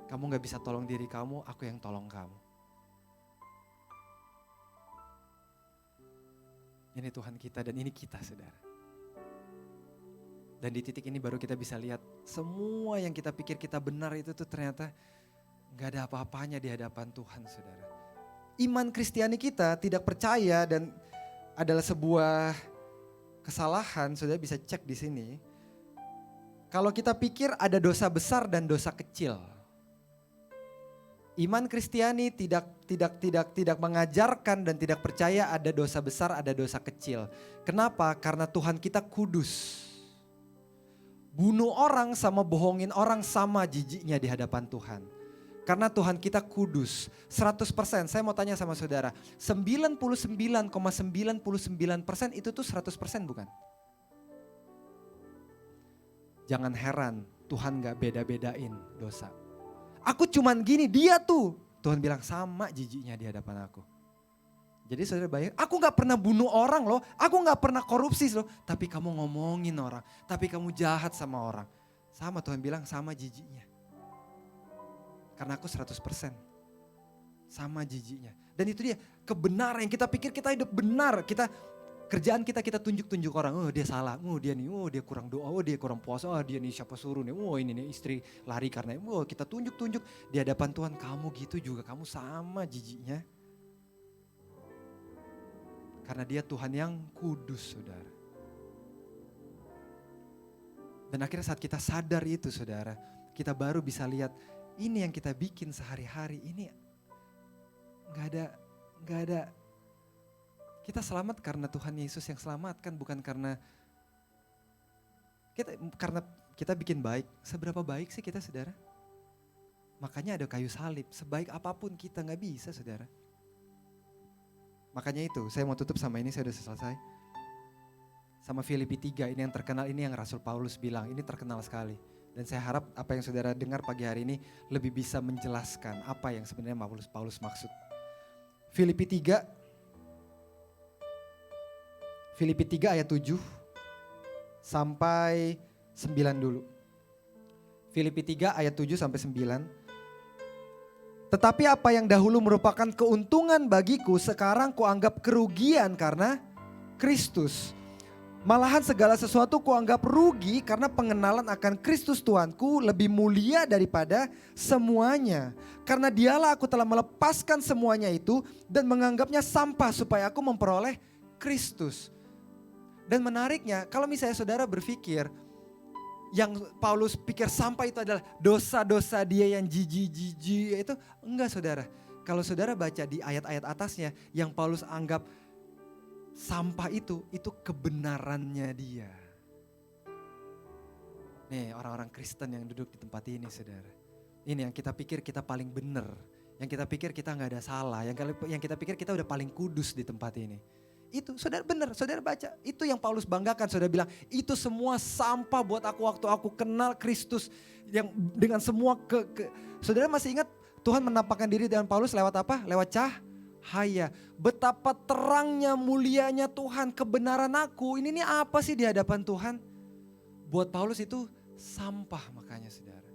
Kamu gak bisa tolong diri kamu, aku yang tolong kamu. Ini Tuhan kita dan ini kita saudara. Dan di titik ini baru kita bisa lihat semua yang kita pikir kita benar itu tuh ternyata gak ada apa-apanya di hadapan Tuhan saudara. Iman Kristiani kita tidak percaya dan adalah sebuah kesalahan, saudara bisa cek di sini. Kalau kita pikir ada dosa besar dan dosa kecil. Iman Kristiani tidak mengajarkan dan tidak percaya ada dosa besar, ada dosa kecil. Kenapa? Karena Tuhan kita kudus. Bunuh orang sama bohongin orang sama jijiknya di hadapan Tuhan. Karena Tuhan kita kudus, 100%. Saya mau tanya sama saudara, 99,99% itu tuh 100% bukan? Jangan heran Tuhan gak beda-bedain dosa. Aku cuman gini, dia tuh. Tuhan bilang sama jijiknya di hadapan aku. Jadi saudara bayangin, aku gak pernah bunuh orang loh. Aku gak pernah korupsi loh. Tapi kamu ngomongin orang. Tapi kamu jahat sama orang. Sama Tuhan bilang sama jijiknya. Karena aku 100%. Sama jijiknya. Dan itu dia kebenaran yang kita pikir kita hidup benar. Kerjaan kita tunjuk-tunjuk orang, oh dia salah, oh dia nih, oh dia kurang doa, oh dia kurang puasa, oh dia nih siapa suruh nih, oh ini nih istri lari karena, oh kita tunjuk-tunjuk di hadapan Tuhan, kamu gitu juga, kamu sama jijiknya. Karena dia Tuhan yang kudus saudara. Dan akhirnya saat kita sadar itu saudara, kita baru bisa lihat ini yang kita bikin sehari-hari, ini gak ada. Kita selamat karena Tuhan Yesus yang selamatkan, bukan karena kita bikin baik. Seberapa baik sih kita saudara? Makanya ada kayu salib, sebaik apapun kita gak bisa saudara. Makanya itu, saya mau tutup sama ini, saya udah selesai. Sama Filipi 3, ini yang terkenal, ini yang Rasul Paulus bilang, ini terkenal sekali. Dan saya harap apa yang saudara dengar pagi hari ini lebih bisa menjelaskan apa yang sebenarnya Paulus maksud. Filipi 3 ayat 7 sampai 9 dulu. Filipi 3 ayat 7 sampai 9. Tetapi apa yang dahulu merupakan keuntungan bagiku sekarang kuanggap kerugian karena Kristus. Malahan segala sesuatu kuanggap rugi karena pengenalan akan Kristus Tuanku lebih mulia daripada semuanya. Karena dialah aku telah melepaskan semuanya itu dan menganggapnya sampah supaya aku memperoleh Kristus. Dan menariknya kalau misalnya saudara berpikir yang Paulus pikir sampah itu adalah dosa-dosa dia yang jijik-jijik itu enggak saudara. Kalau saudara baca di ayat-ayat atasnya yang Paulus anggap sampah itu kebenarannya dia. Nih orang-orang Kristen yang duduk di tempat ini saudara. Ini yang kita pikir kita paling benar. Yang kita pikir kita gak ada salah. Yang kita pikir kita udah paling kudus di tempat ini. Itu saudara benar, saudara baca. Itu yang Paulus banggakan, saudara bilang itu semua sampah buat aku waktu aku kenal Kristus. Yang dengan semua saudara masih ingat Tuhan menampakkan diri dengan Paulus lewat apa? Lewat cahaya. Betapa terangnya mulianya Tuhan, kebenaran aku. Ini apa sih di hadapan Tuhan? Buat Paulus itu sampah makanya saudara.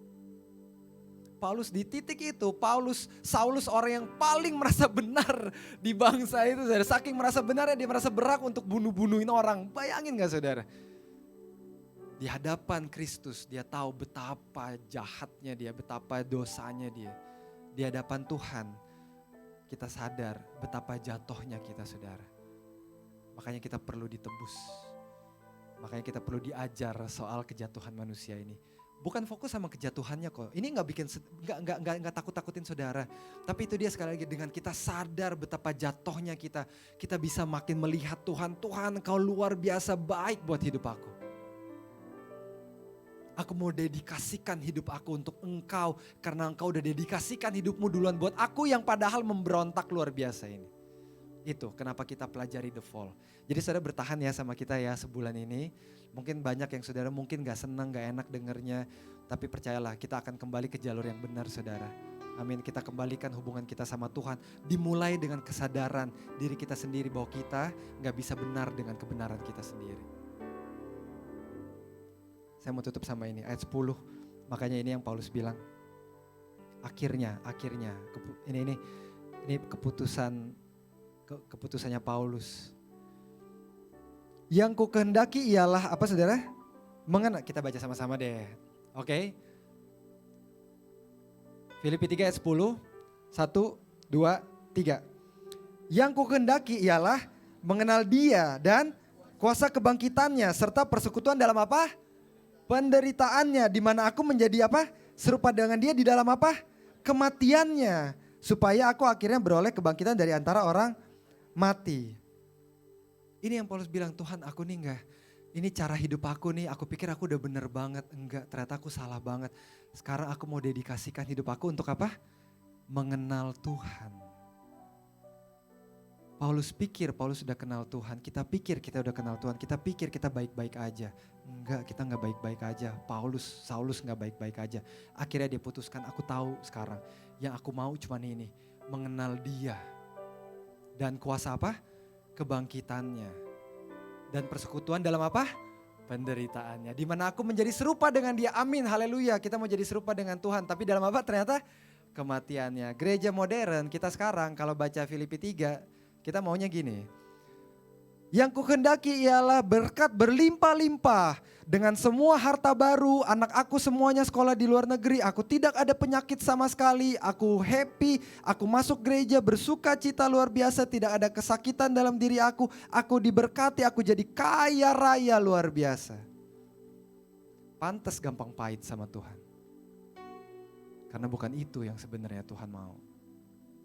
Paulus di titik itu, Saulus orang yang paling merasa benar di bangsa itu saudara. Saking merasa benarnya dia merasa berhak untuk bunuh-bunuhin orang. Bayangin gak saudara? Di hadapan Kristus dia tahu betapa jahatnya dia, betapa dosanya dia. Di hadapan Tuhan kita sadar betapa jatuhnya kita, saudara. Makanya kita perlu ditebus. Makanya kita perlu diajar soal kejatuhan manusia ini. Bukan fokus sama kejatuhannya kok. Ini nggak takut-takutin saudara. Tapi itu dia sekali lagi, dengan kita sadar betapa jatuhnya kita bisa makin melihat Tuhan. Tuhan, Engkau luar biasa baik buat hidup aku. Aku mau dedikasikan hidup aku untuk Engkau, karena Engkau udah dedikasikan hidupmu duluan buat aku yang padahal memberontak luar biasa ini. Itu kenapa kita pelajari The Fall. Jadi saudara bertahan ya sama kita ya sebulan ini. Mungkin banyak yang saudara mungkin gak senang, gak enak dengernya. Tapi percayalah, kita akan kembali ke jalur yang benar, saudara. Amin. Kita kembalikan hubungan kita sama Tuhan. Dimulai dengan kesadaran diri kita sendiri bahwa kita gak bisa benar dengan kebenaran kita sendiri. Saya mau tutup sama ini, ayat 10. Makanya ini yang Paulus bilang. Akhirnya, ini keputusannya Paulus. Yang ku kehendaki ialah apa, saudara? Kita baca sama-sama deh. Oke. Filipi 3 ayat 10. 1, 2, 3. Yang ku kehendaki ialah mengenal Dia dan kuasa kebangkitannya serta persekutuan dalam apa? Penderitaannya, di mana aku menjadi apa? Serupa dengan Dia di dalam apa? Kematiannya, supaya aku akhirnya beroleh kebangkitan dari antara orang mati. Ini yang Paulus bilang, Tuhan aku nih enggak, ini cara hidup aku nih, aku pikir aku udah bener banget. Enggak, ternyata aku salah banget. Sekarang aku mau dedikasikan hidup aku untuk apa? Mengenal Tuhan. Paulus sudah kenal Tuhan, kita pikir kita udah kenal Tuhan, kita pikir kita baik-baik aja. Enggak, kita enggak baik-baik aja. Saulus enggak baik-baik aja. Akhirnya dia putuskan, aku tahu sekarang, yang aku mau cuma ini, mengenal Dia. Dan kuasa apa? Kebangkitannya. Dan persekutuan dalam apa? Penderitaannya. Di mana aku menjadi serupa dengan Dia. Amin, haleluya. Kita mau jadi serupa dengan Tuhan. Tapi dalam apa? Ternyata kematiannya. Gereja modern kita sekarang kalau baca Filipi 3, kita maunya gini. Yang kuhendaki ialah berkat berlimpah-limpah dengan semua harta baru. Anak aku semuanya sekolah di luar negeri. Aku tidak ada penyakit sama sekali. Aku happy. Aku masuk gereja bersuka cita luar biasa. Tidak ada kesakitan dalam diri aku. Aku diberkati. Aku jadi kaya raya luar biasa. Pantas gampang pahit sama Tuhan. Karena bukan itu yang sebenarnya Tuhan mau.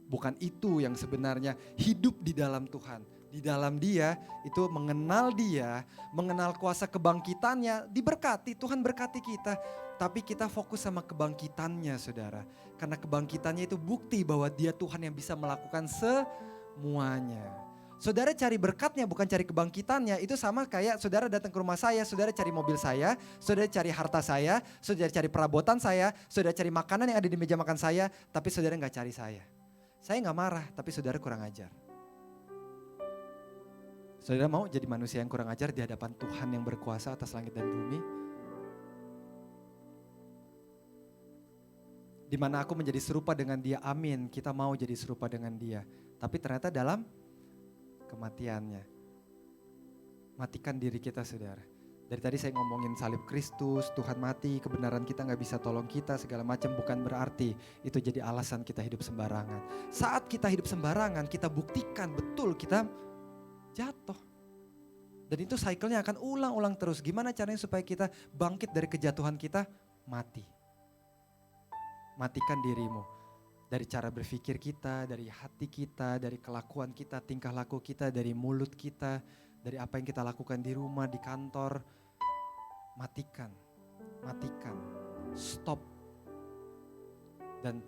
Bukan itu yang sebenarnya hidup di dalam Tuhan. Di dalam Dia itu mengenal Dia, mengenal kuasa kebangkitannya, diberkati, Tuhan berkati kita. Tapi kita fokus sama kebangkitannya, saudara. Karena kebangkitannya itu bukti bahwa Dia Tuhan yang bisa melakukan semuanya. Saudara cari berkatnya bukan cari kebangkitannya. Itu sama kayak saudara datang ke rumah saya, saudara cari mobil saya, saudara cari harta saya, saudara cari perabotan saya, saudara cari makanan yang ada di meja makan saya, tapi saudara gak cari saya. Saya gak marah, tapi saudara kurang ajar. Saudara mau jadi manusia yang kurang ajar di hadapan Tuhan yang berkuasa atas langit dan bumi? Di mana aku menjadi serupa dengan Dia, amin. Kita mau jadi serupa dengan Dia. Tapi ternyata dalam kematiannya. Matikan diri kita, saudara. Dari tadi saya ngomongin salib Kristus, Tuhan mati, kebenaran kita gak bisa tolong kita, segala macam, bukan berarti itu jadi alasan kita hidup sembarangan. Saat kita hidup sembarangan, kita buktikan betul kita jatuh. Dan itu cycle-nya akan ulang-ulang terus. Gimana caranya supaya kita bangkit dari kejatuhan kita? Mati. Matikan dirimu. Dari cara berpikir kita, dari hati kita, dari kelakuan kita, tingkah laku kita, dari mulut kita, dari apa yang kita lakukan di rumah, di kantor. Matikan. Stop. Dan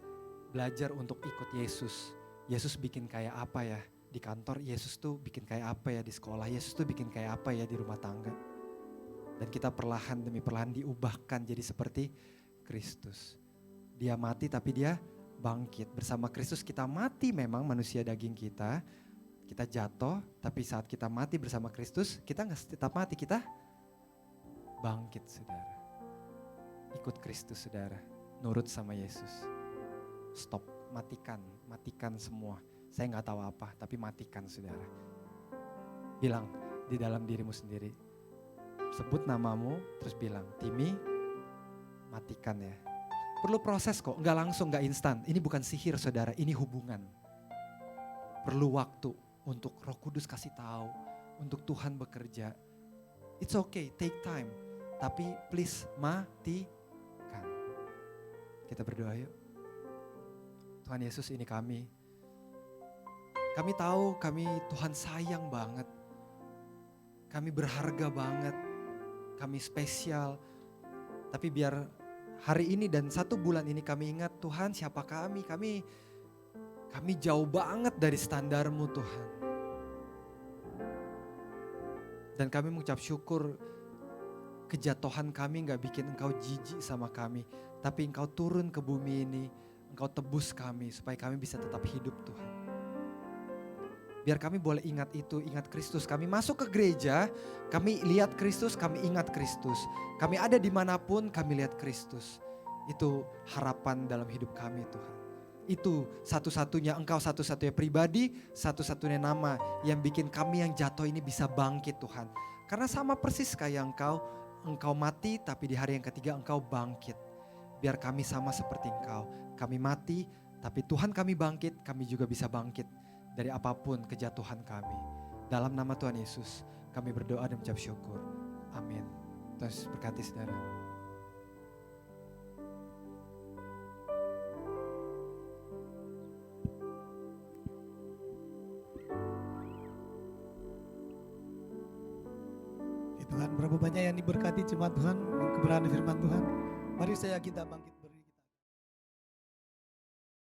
belajar untuk ikut Yesus. Yesus bikin kayak apa ya? Di kantor, Yesus tuh bikin kayak apa ya di sekolah, Yesus tuh bikin kayak apa ya di rumah tangga. Dan kita perlahan demi perlahan diubahkan jadi seperti Kristus. Dia mati tapi Dia bangkit. Bersama Kristus kita mati memang manusia daging kita. Kita jatuh, tapi saat kita mati bersama Kristus, kita gak tetap mati, kita bangkit, saudara. Ikut Kristus, saudara. Nurut sama Yesus. Stop, matikan semua. Saya gak tahu apa, tapi matikan, saudara. Bilang di dalam dirimu sendiri, sebut namamu, terus bilang, Timmy, matikan ya. Perlu proses kok, nggak langsung, nggak instan. Ini bukan sihir saudara, ini hubungan. Perlu waktu untuk Roh Kudus kasih tahu, untuk Tuhan bekerja. It's okay, take time. Tapi please matikan. Kita berdoa yuk. Tuhan Yesus, ini kami. Kami tahu Tuhan sayang banget. Kami berharga banget. Kami spesial. Tapi biar hari ini dan 1 bulan ini kami ingat Tuhan siapa kami. Kami jauh banget dari standar-Mu Tuhan. Dan kami mengucap syukur kejatuhan kami gak bikin Engkau jijik sama kami. Tapi Engkau turun ke bumi ini, Engkau tebus kami supaya kami bisa tetap hidup Tuhan. Biar kami boleh ingat itu, ingat Kristus. Kami masuk ke gereja, kami lihat Kristus, kami ingat Kristus. Kami ada dimanapun, kami lihat Kristus. Itu harapan dalam hidup kami Tuhan. Itu satu-satunya Engkau, satu-satunya pribadi, satu-satunya nama yang bikin kami yang jatuh ini bisa bangkit Tuhan. Karena sama persis kayak Engkau mati tapi di hari yang ketiga Engkau bangkit. Biar kami sama seperti Engkau. Kami mati tapi Tuhan kami bangkit, kami juga bisa bangkit dari apapun kejatuhan kami. Dalam nama Tuhan Yesus kami berdoa dan mengucap syukur. Amin. Terus berkati saudara. Tuhan, berapa banyak yang diberkati cuma Tuhan, kebenaran firman Tuhan. Mari kita bangkit.